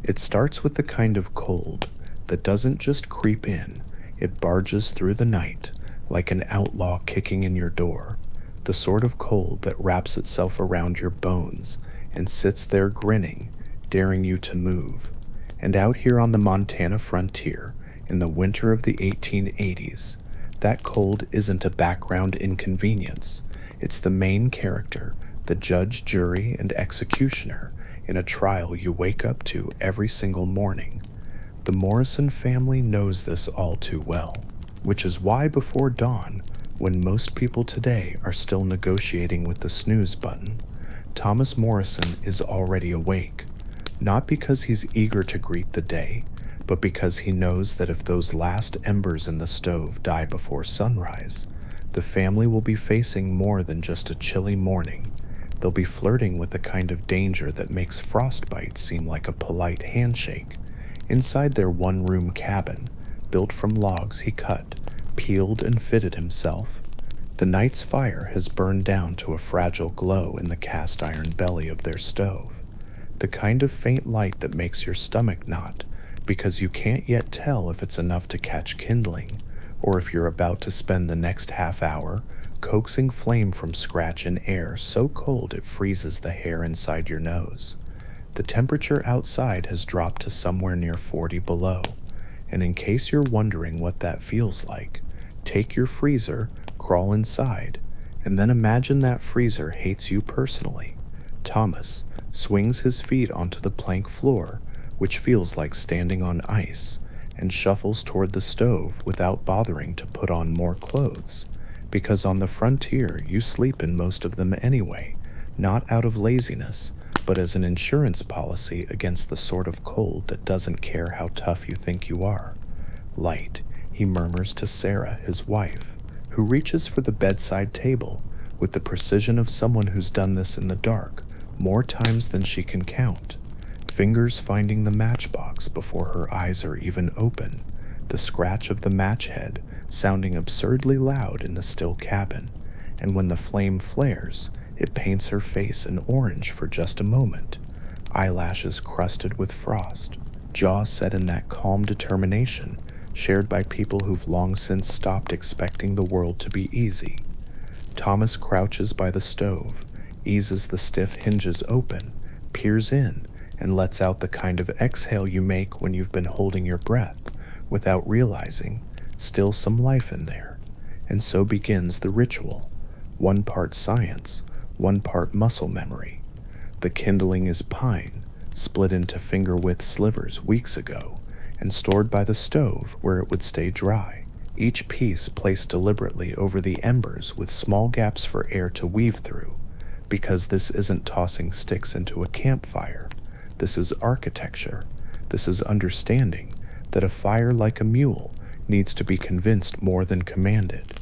It starts with the kind of cold that doesn't just creep in, it barges through the night like an outlaw kicking in your door. The sort of cold that wraps itself around your bones and sits there grinning, daring you to move. And out here on the Montana frontier, in the winter of the 1880s, that cold isn't a background inconvenience. It's the main character, the judge, jury, and executioner in a trial you wake up to every single morning. The Morrison family knows this all too well, which is why before dawn, when most people today are still negotiating with the snooze button, Thomas Morrison is already awake, not because he's eager to greet the day, but because he knows that if those last embers in the stove die before sunrise, the family will be facing more than just a chilly morning. They'll be flirting with the kind of danger that makes frostbite seem like a polite handshake. Inside their one-room cabin, built from logs he cut, peeled and fitted himself, the night's fire has burned down to a fragile glow in the cast iron belly of their stove, the kind of faint light that makes your stomach knot because you can't yet tell if it's enough to catch kindling, or if you're about to spend the next half hour coaxing flame from scratch in air so cold it freezes the hair inside your nose. The temperature outside has dropped to somewhere near 40 below, and in case you're wondering what that feels like, take your freezer, crawl inside, and then imagine that freezer hates you personally. Thomas swings his feet onto the plank floor, which feels like standing on ice, and shuffles toward the stove without bothering to put on more clothes, because on the frontier you sleep in most of them anyway, not out of laziness, but as an insurance policy against the sort of cold that doesn't care how tough you think you are. Light, he murmurs to Sarah, his wife, who reaches for the bedside table with the precision of someone who's done this in the dark more times than she can count, fingers finding the matchbox before her eyes are even open, the scratch of the match head sounding absurdly loud in the still cabin, and when the flame flares, it paints her face an orange for just a moment, eyelashes crusted with frost, jaw set in that calm determination shared by people who've long since stopped expecting the world to be easy. Thomas crouches by the stove, eases the stiff hinges open, peers in, and lets out the kind of exhale you make when you've been holding your breath without realizing still some life in there. And so begins the ritual, one part science, one part muscle memory. The kindling is pine, split into finger-width slivers weeks ago, and stored by the stove where it would stay dry, each piece placed deliberately over the embers with small gaps for air to weave through, because this isn't tossing sticks into a campfire. This is architecture. This is understanding that a fire like a mule needs to be convinced more than commanded.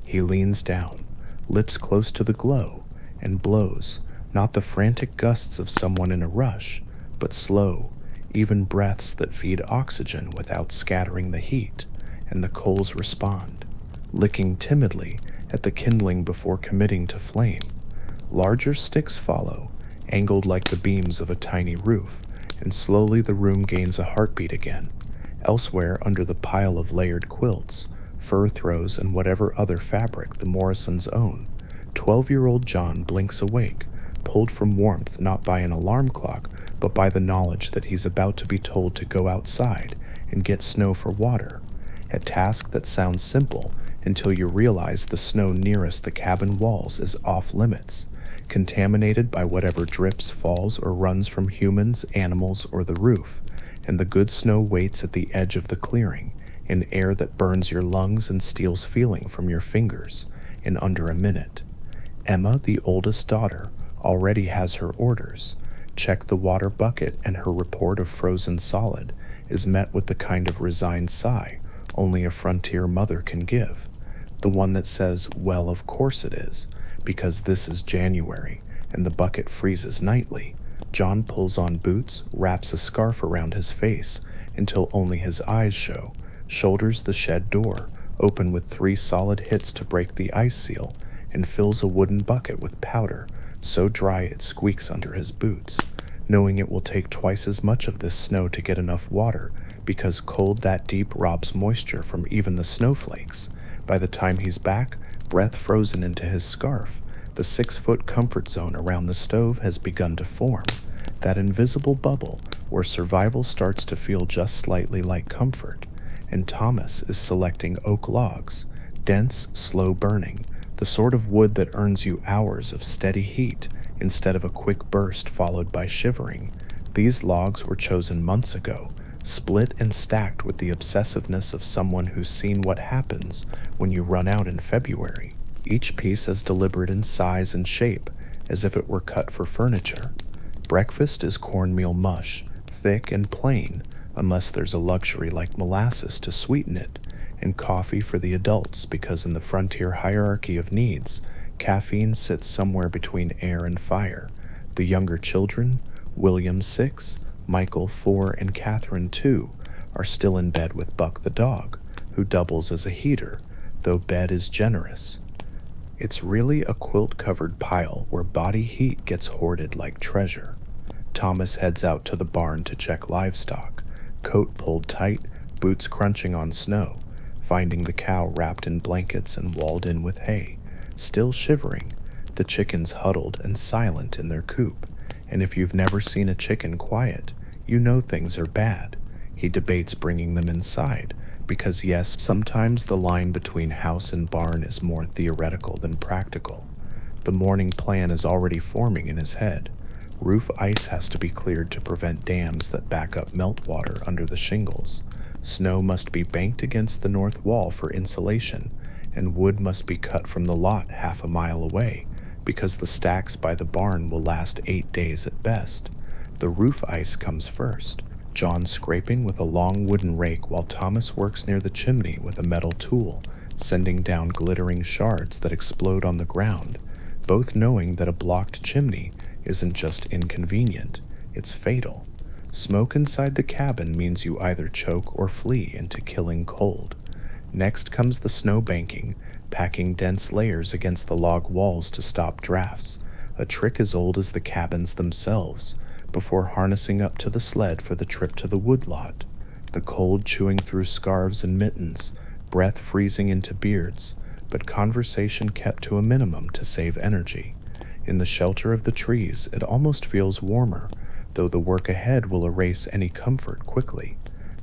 He leans down, lips close to the glow, and blows, not the frantic gusts of someone in a rush, but slow, even breaths that feed oxygen without scattering the heat, and the coals respond, licking timidly at the kindling before committing to flame. Larger sticks follow, angled like the beams of a tiny roof, and slowly the room gains a heartbeat again. Elsewhere, under the pile of layered quilts, fur throws, and whatever other fabric the Morrisons own, 12-year-old John blinks awake, pulled from warmth not by an alarm clock, but by the knowledge that he's about to be told to go outside and get snow for water, a task that sounds simple until you realize the snow nearest the cabin walls is off limits, contaminated by whatever drips, falls, or runs from humans, animals, or the roof, and the good snow waits at the edge of the clearing, in air that burns your lungs and steals feeling from your fingers, in under a minute. Emma, the oldest daughter, already has her orders. Check the water bucket, and her report of frozen solid is met with the kind of resigned sigh only a frontier mother can give, the one that says, well, of course it is, because this is January, and the bucket freezes nightly. John pulls on boots, wraps a scarf around his face until only his eyes show, shoulders the shed door, open with 3 solid hits to break the ice seal, and fills a wooden bucket with powder, so dry it squeaks under his boots. knowing it will take twice as much of this snow to get enough water because cold that deep robs moisture from even the snowflakes. By the time he's back, breath frozen into his scarf, the 6-foot comfort zone around the stove has begun to form, that invisible bubble where survival starts to feel just slightly like comfort. And Thomas is selecting oak logs, dense, slow burning, the sort of wood that earns you hours of steady heat instead of a quick burst followed by shivering. These logs were chosen months ago, split and stacked with the obsessiveness of someone who's seen what happens when you run out in February. Each piece as deliberate in size and shape as if it were cut for furniture. Breakfast is cornmeal mush, thick and plain, unless there's a luxury like molasses to sweeten it, and coffee for the adults because in the frontier hierarchy of needs, caffeine sits somewhere between air and fire. The younger children, William 6, Michael 4, and Catherine 2, are still in bed with Buck the dog, who doubles as a heater, though bed is generous. It's really a quilt-covered pile where body heat gets hoarded like treasure. Thomas heads out to the barn to check livestock, coat pulled tight, boots crunching on snow, finding the cow wrapped in blankets and walled in with hay, still shivering, the chickens huddled and silent in their coop. And if you've never seen a chicken quiet, you know things are bad. He debates bringing them inside, because yes, sometimes the line between house and barn is more theoretical than practical. The morning plan is already forming in his head. Roof ice has to be cleared to prevent dams that back up meltwater under the shingles. Snow must be banked against the north wall for insulation, and wood must be cut from the lot half a mile away, because the stacks by the barn will last 8 days at best. The roof ice comes first, John scraping with a long wooden rake while Thomas works near the chimney with a metal tool, sending down glittering shards that explode on the ground, both knowing that a blocked chimney isn't just inconvenient, it's fatal. Smoke inside the cabin means you either choke or flee into killing cold. Next comes the snow banking, packing dense layers against the log walls to stop drafts, a trick as old as the cabins themselves, before harnessing up to the sled for the trip to the woodlot. The cold chewing through scarves and mittens, breath freezing into beards, but conversation kept to a minimum to save energy. In the shelter of the trees, it almost feels warmer, though the work ahead will erase any comfort quickly.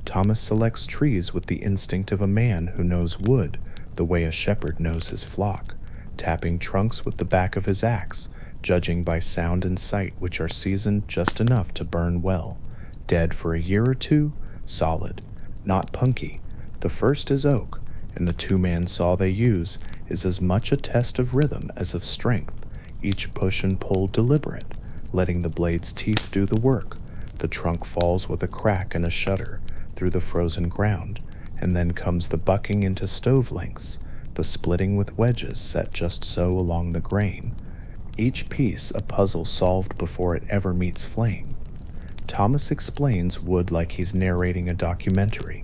Thomas selects trees with the instinct of a man who knows wood the way a shepherd knows his flock, tapping trunks with the back of his axe, judging by sound and sight which are seasoned just enough to burn well. Dead for a year or two, solid, not punky. The first is oak, and the 2-man saw they use is as much a test of rhythm as of strength, each push and pull deliberate, letting the blade's teeth do the work. The trunk falls with a crack and a shudder through the frozen ground, and then comes the bucking into stove lengths, the splitting with wedges set just so along the grain. Each piece a puzzle solved before it ever meets flame. Thomas explains wood like he's narrating a documentary.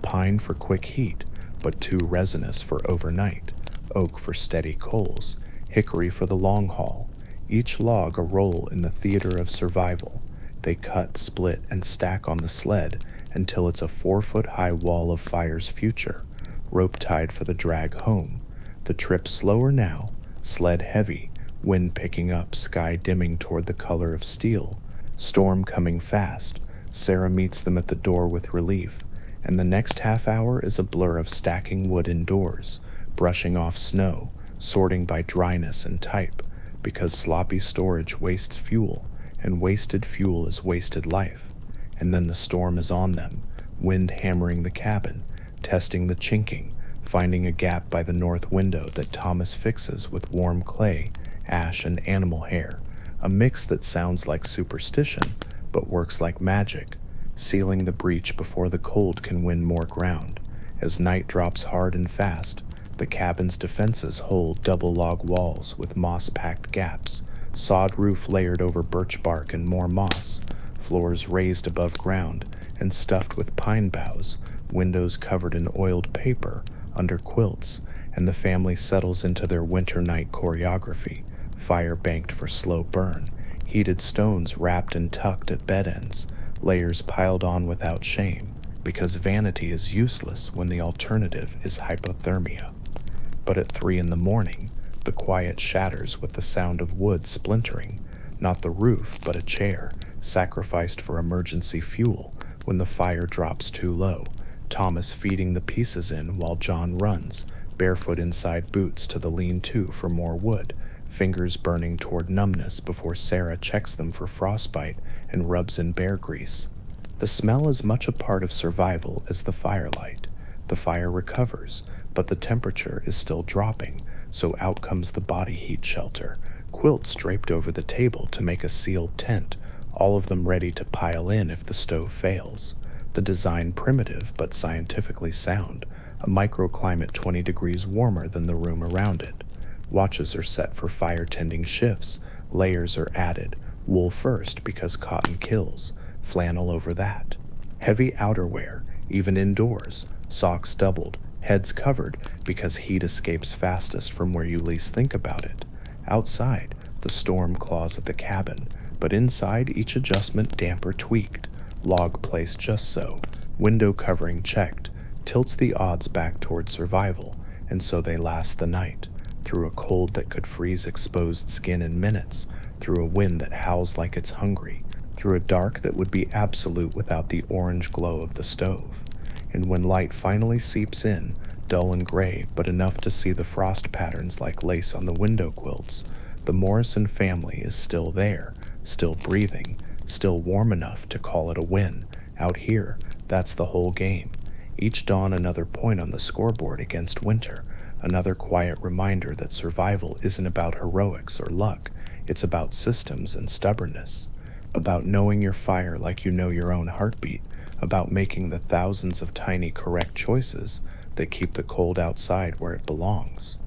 Pine for quick heat, but too resinous for overnight. Oak for steady coals. Hickory for the long haul. Each log a role in the theater of survival. They cut, split, and stack on the sled until it's a 4-foot-high wall of fire's future, rope tied for the drag home. The trip slower now, sled heavy, wind picking up, sky dimming toward the color of steel, storm coming fast. Sarah meets them at the door with relief, and the next half hour is a blur of stacking wood indoors, brushing off snow, sorting by dryness and type, because sloppy storage wastes fuel, and wasted fuel is wasted life. And then the storm is on them, wind hammering the cabin, testing the chinking, finding a gap by the north window that Thomas fixes with warm clay, ash, and animal hair, a mix that sounds like superstition but works like magic, sealing the breach before the cold can win more ground. As night drops hard and fast, the cabin's defenses hold double log walls with moss-packed gaps, sod roof layered over birch bark and more moss, floors raised above ground and stuffed with pine boughs, windows covered in oiled paper under quilts, and the family settles into their winter night choreography, fire banked for slow burn, Heated stones wrapped and tucked at bed ends, layers piled on without shame, because vanity is useless when the alternative is hypothermia. But at 3 in the morning, the quiet shatters with the sound of wood splintering, not the roof, but a chair, sacrificed for emergency fuel when the fire drops too low, Thomas feeding the pieces in while John runs, barefoot inside boots, to the lean-to for more wood, fingers burning toward numbness before Sarah checks them for frostbite and rubs in bear grease. The smell is much a part of survival as the firelight. The fire recovers, but the temperature is still dropping, so out comes the body heat shelter, quilts draped over the table to make a sealed tent, all of them ready to pile in if the stove fails. The design primitive but scientifically sound, a microclimate 20 degrees warmer than the room around it. Watches are set for fire tending shifts, layers are added, wool first because cotton kills, flannel over that. Heavy outerwear, even indoors, socks doubled, heads covered because heat escapes fastest from where you least think about it. Outside, the storm claws at the cabin, but inside each adjustment damper tweaked, log placed just so, window covering checked, tilts the odds back toward survival, and so they last the night, through a cold that could freeze exposed skin in minutes, through a wind that howls like it's hungry, through a dark that would be absolute without the orange glow of the stove. And when light finally seeps in, dull and gray, but enough to see the frost patterns like lace on the window quilts, the Morrison family is still there, still breathing, still warm enough to call it a win. Out here, that's the whole game. Each dawn another point on the scoreboard against winter, another quiet reminder that survival isn't about heroics or luck, it's about systems and stubbornness, about knowing your fire like you know your own heartbeat, about making the thousands of tiny correct choices that keep the cold outside where it belongs.